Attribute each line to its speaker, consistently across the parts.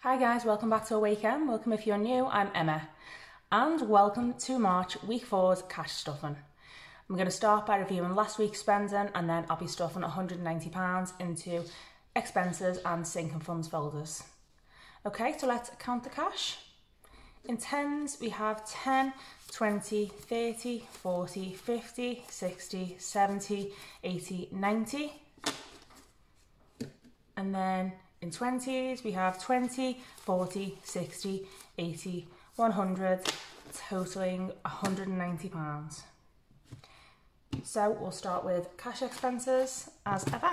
Speaker 1: Hi guys, welcome back to Awaken. Welcome if you're new, I'm Emma. And welcome to March week 4's cash stuffing. I'm going to start by reviewing last week's spending and then I'll be stuffing £190 into expenses and sinking funds folders. Okay, so let's count the cash. In tens we have 10, 20, 30, 40, 50, 60, 70, 80, 90. And then in 20s, we have 20, 40, 60, 80, 100, totaling £190. So we'll start with cash expenses as ever.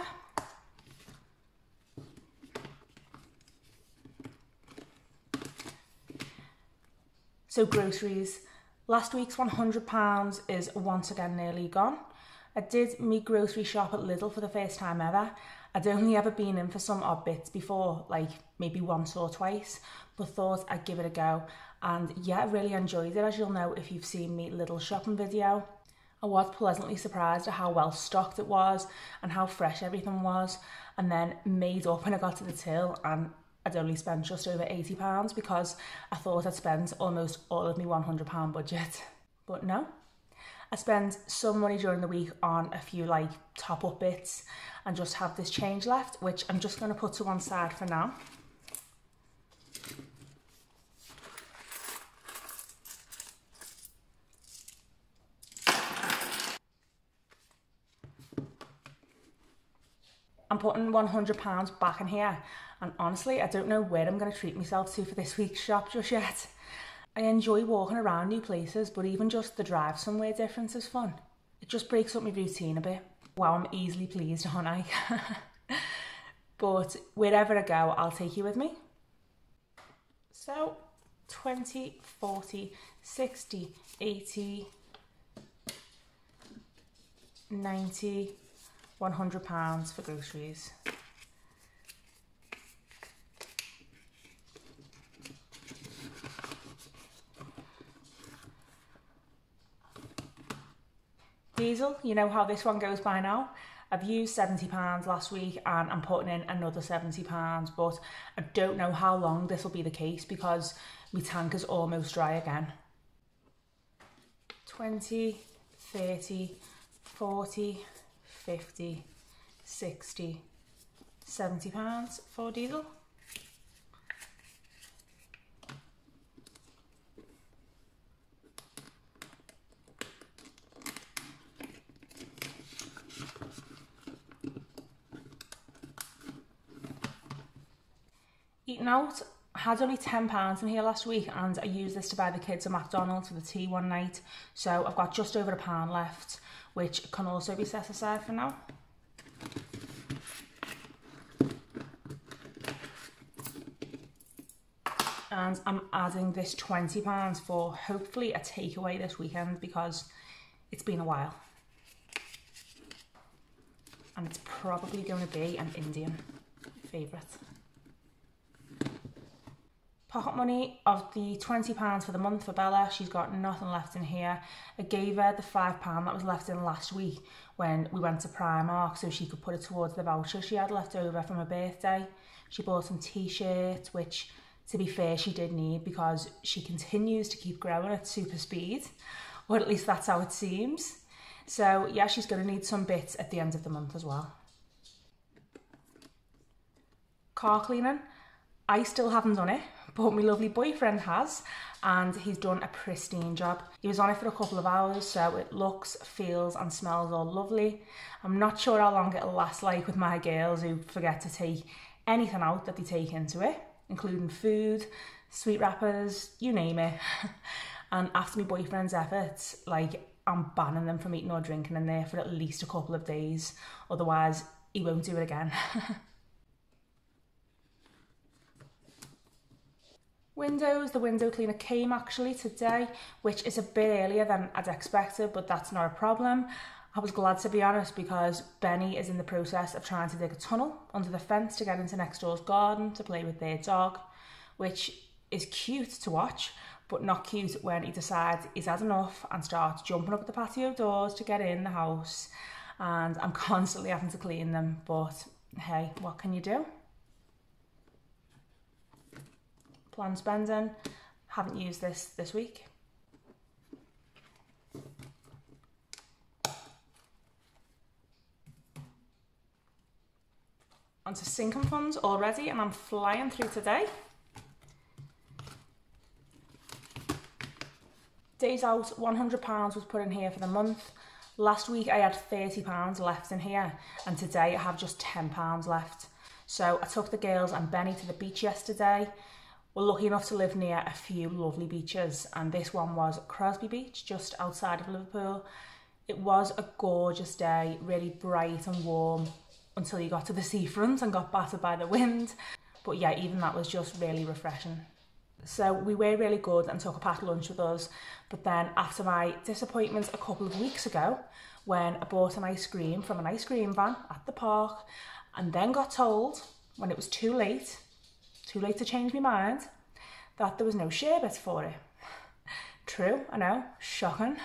Speaker 1: So groceries, last week's £100 is once again nearly gone. I did my grocery shop at Lidl for the first time ever. I'd only ever been in for some odd bits before, like maybe once or twice, but thought I'd give it a go. And yeah, I really enjoyed it, as you'll know if you've seen my Lidl shopping video. I was pleasantly surprised at how well stocked it was and how fresh everything was, and then made up when I got to the till and I'd only spent just over £80 because I thought I'd spent almost all of my £100 budget. But no, I spend some money during the week on a few like top up bits and just have this change left, which I'm just going to put to one side for now. I'm putting £100 back in here, and honestly I don't know where I'm going to treat myself to for this week's shop just yet. I enjoy walking around new places, but even just the drive somewhere different is fun. It just breaks up my routine a bit. Wow, I'm easily pleased, aren't I? But wherever I go, I'll take you with me. So 20, 40, 60, 80, 90, £100 for groceries. Diesel, you know how this one goes by now. I've used £70 last week and I'm putting in another £70, but I don't know how long this will be the case because my tank is almost dry again. 20, 30, 40, 50, 60, £70 for diesel. Eating out, I had only £10 in here last week and I used this to buy the kids a McDonald's for the tea one night, so I've got just over £1 left, which can also be set aside for now. And I'm adding this £20 for hopefully a takeaway this weekend because it's been a while. And it's probably going to be an Indian favourite. Pocket money of the £20 for the month for Bella. She's got nothing left in here. I gave her the £5 that was left in last week when we went to Primark so she could put it towards the voucher she had left over from her birthday. She bought some t-shirts, which to be fair she did need because she continues to keep growing at super speed, or at least that's how it seems. So yeah, she's going to need some bits at the end of the month as well. Car cleaning, I still haven't done it, but my lovely boyfriend has, and he's done a pristine job. He was on it for a couple of hours, so it looks, feels and smells all lovely. I'm not sure how long it'll last like with my girls who forget to take anything out that they take into it, including food, sweet wrappers, you name it. And after my boyfriend's efforts, like, I'm banning them from eating or drinking in there for at least a couple of days, otherwise he won't do it again. Windows, the window cleaner came actually today, which is a bit earlier than I'd expected, but that's not a problem. I was glad, to be honest, because Benny is in the process of trying to dig a tunnel under the fence to get into next door's garden to play with their dog, which is cute to watch, but not cute when he decides he's had enough and starts jumping up at the patio doors to get in the house. And I'm constantly having to clean them, but hey, what can you do? planned spending. Haven't used this week. Onto sinking funds already, and I'm flying through today. Days out, £100 was put in here for the month. Last week I had £30 left in here, and today I have just £10 left. So I took the girls and Benny to the beach yesterday. We're lucky enough to live near a few lovely beaches, and this one was Crosby Beach, just outside of Liverpool. It was a gorgeous day, really bright and warm, until you got to the seafront and got battered by the wind. But yeah, even that was just really refreshing. So we were really good and took a packed lunch with us. But then after my disappointment a couple of weeks ago, when I bought an ice cream from an ice cream van at the park, and then got told when it was too late to change my mind, that there was no sherbet for it. True, I know, shocking.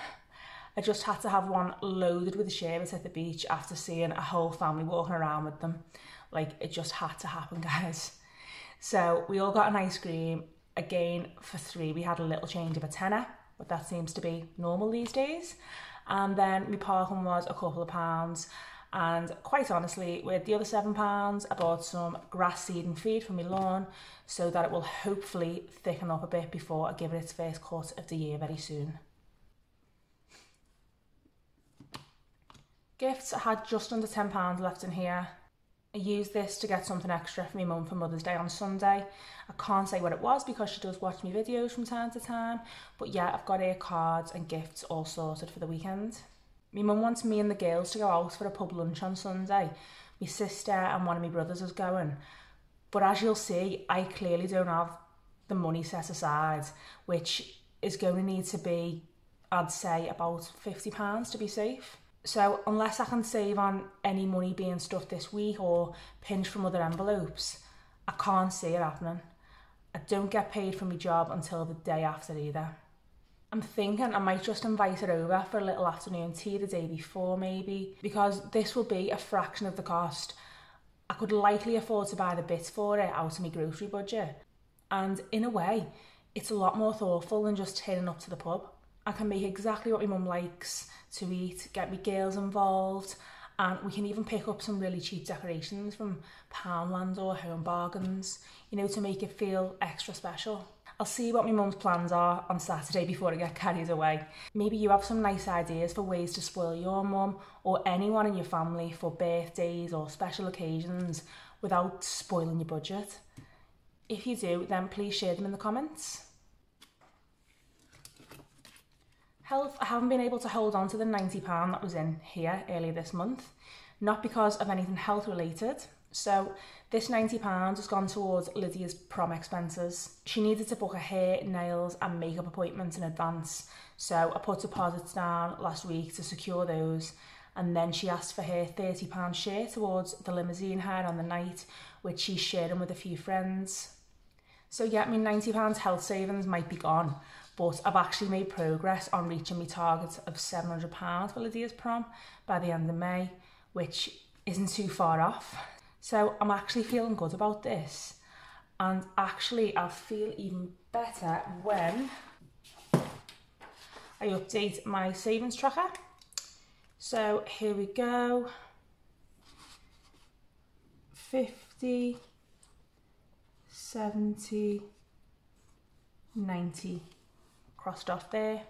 Speaker 1: I just had to have one loaded with sherbet at the beach after seeing a whole family walking around with them. Like, it just had to happen, guys. So we all got an ice cream. Again, for three, we had a little change of a tenner, but that seems to be normal these days. And then my parking was a couple of pounds. And quite honestly, with the other £7, I bought some grass seed and feed for my lawn so that it will hopefully thicken up a bit before I give it its first cut of the year very soon. Gifts, I had just under £10 left in here. I used this to get something extra for my mum for Mother's Day on Sunday. I can't say what it was because she does watch my videos from time to time. But yeah, I've got her cards and gifts all sorted for the weekend. My mum wants me and the girls to go out for a pub lunch on Sunday. My sister and one of my brothers is going. But as you'll see, I clearly don't have the money set aside, which is going to need to be, I'd say, about £50 to be safe. So unless I can save on any money being stuffed this week or pinch from other envelopes, I can't see it happening. I don't get paid for my job until the day after either. I'm thinking I might just invite her over for a little afternoon tea the day before maybe, because this will be a fraction of the cost. I could likely afford to buy the bits for it out of my grocery budget. And in a way, it's a lot more thoughtful than just turning up to the pub. I can make exactly what my mum likes to eat, get my girls involved, and we can even pick up some really cheap decorations from Poundland or Home Bargains, you know, to make it feel extra special. I'll see what my mum's plans are on Saturday before I get carried away. Maybe you have some nice ideas for ways to spoil your mum or anyone in your family for birthdays or special occasions without spoiling your budget. If you do, then please share them in the comments. Health, I haven't been able to hold on to the £90 that was in here earlier this month, not because of anything health related. So this £90 has gone towards Lydia's prom expenses. She needed to book a hair, nails and makeup appointment in advance. So I put deposits down last week to secure those. And then she asked for her £30 share towards the limousine hire on the night, which she's sharing with a few friends. So yeah, my £90 health savings might be gone, but I've actually made progress on reaching my target of £700 for Lydia's prom by the end of May, which isn't too far off. So I'm actually feeling good about this. And actually I'll feel even better when I update my savings tracker. So here we go. 50, 70, 90 crossed off there.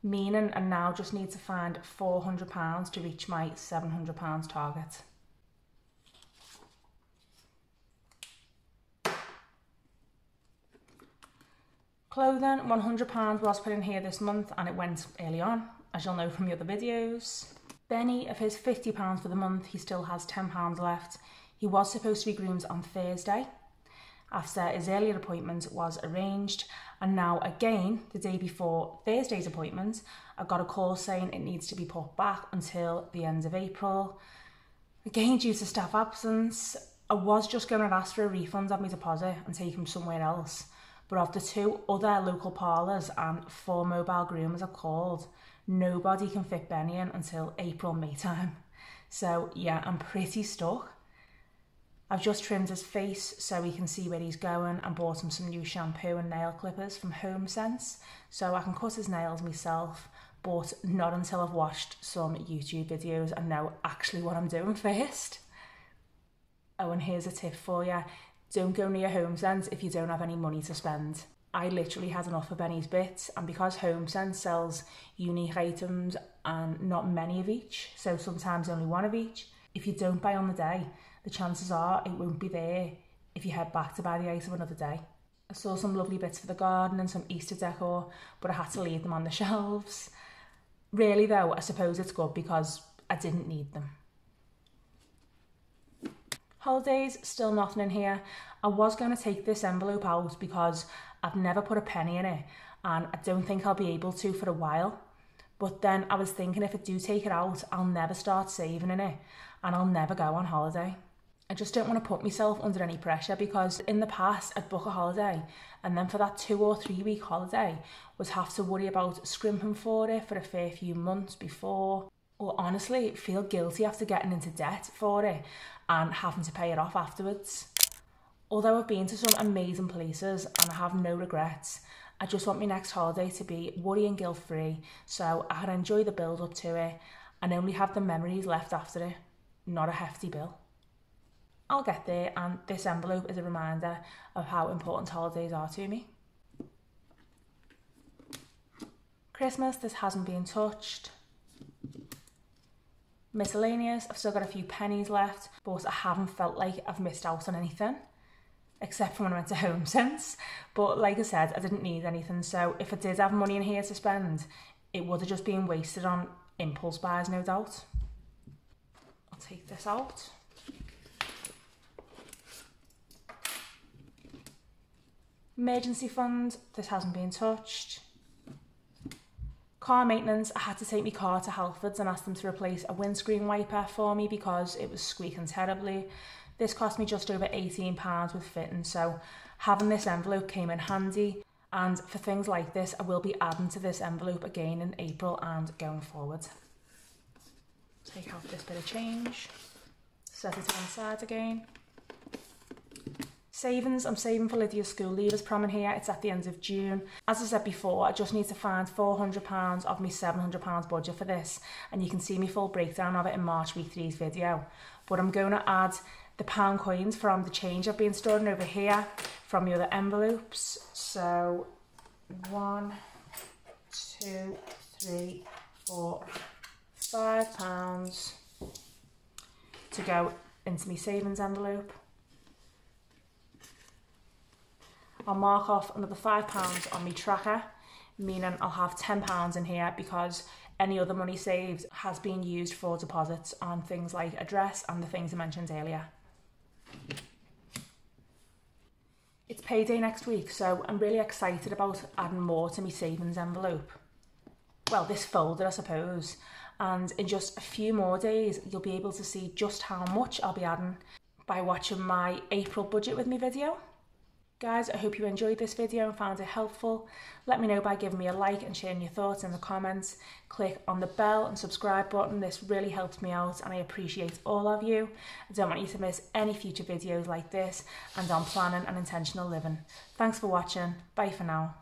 Speaker 1: Meaning I now just need to find £400 to reach my £700 target. Clothing, £100 was put in here this month and it went early on, as you'll know from the other videos. Benny, of his £50 for the month, he still has £10 left. He was supposed to be groomed on Thursday after his earlier appointment was arranged, and now again, the day before Thursday's appointment, I got a call saying it needs to be put back until the end of April. Again, due to staff absence, I was just going to ask for a refund of my deposit and take him somewhere else. But of the 2 other local parlours and 4 mobile groomers I've called, nobody can fit Benny in until April, May time. So yeah, I'm pretty stuck. I've just trimmed his face so he can see where he's going and bought him some new shampoo and nail clippers from HomeSense so I can cut his nails myself, but not until I've watched some YouTube videos and know actually what I'm doing first. Oh, and here's a tip for you. Don't go near HomeSense if you don't have any money to spend. I literally had enough of Benny's bits, and because HomeSense sells unique items and not many of each, so sometimes only one of each, if you don't buy on the day, the chances are it won't be there if you head back to buy the item another day. I saw some lovely bits for the garden and some Easter decor, but I had to leave them on the shelves. Really though, I suppose it's good because I didn't need them. Holidays, still nothing in here. I was going to take this envelope out because I've never put a penny in it and I don't think I'll be able to for a while. But then I was thinking if I do take it out, I'll never start saving in it and I'll never go on holiday. I just don't want to put myself under any pressure because in the past I'd book a holiday and then for that 2 or 3 week holiday would have to worry about scrimping for it for a fair few months before, or honestly feel guilty after getting into debt for it and having to pay it off afterwards. Although I've been to some amazing places and I have no regrets, I just want my next holiday to be worry and guilt free so I can enjoy the build up to it and only have the memories left after it, not a hefty bill. I'll get there, and this envelope is a reminder of how important holidays are to me. Christmas, this hasn't been touched. Miscellaneous, I've still got a few pennies left, but I haven't felt like I've missed out on anything, except for when I went to HomeSense. But like I said, I didn't need anything, so if I did have money in here to spend, it would have just been wasted on impulse buys, no doubt. I'll take this out. Emergency fund, this hasn't been touched. Car maintenance, I had to take my car to Halfords and ask them to replace a windscreen wiper for me because it was squeaking terribly. This cost me just over £18 with fitting, so having this envelope came in handy. And for things like this, I will be adding to this envelope again in April and going forward. Take out this bit of change, set it to one side again. Savings, I'm saving for Lydia's school leavers prom in here. It's at the end of June. As I said before, I just need to find £400 of my £700 budget for this, and you can see my full breakdown of it in March week 3's video. But I'm going to add the pound coins from the change I've been storing over here from the other envelopes. So 1, 2, 3, 4, £5 to go into my savings envelope. I'll mark off another £5 on my tracker, meaning I'll have £10 in here because any other money saved has been used for deposits on things like a dress and the things I mentioned earlier. It's payday next week, so I'm really excited about adding more to my savings envelope. Well, this folder, I suppose. And in just a few more days, you'll be able to see just how much I'll be adding by watching my April budget with me video. Guys, I hope you enjoyed this video and found it helpful. Let me know by giving me a like and sharing your thoughts in the comments. Click on the bell and subscribe button. This really helps me out and I appreciate all of you. I don't want you to miss any future videos like this and on planning and intentional living. Thanks for watching. Bye for now.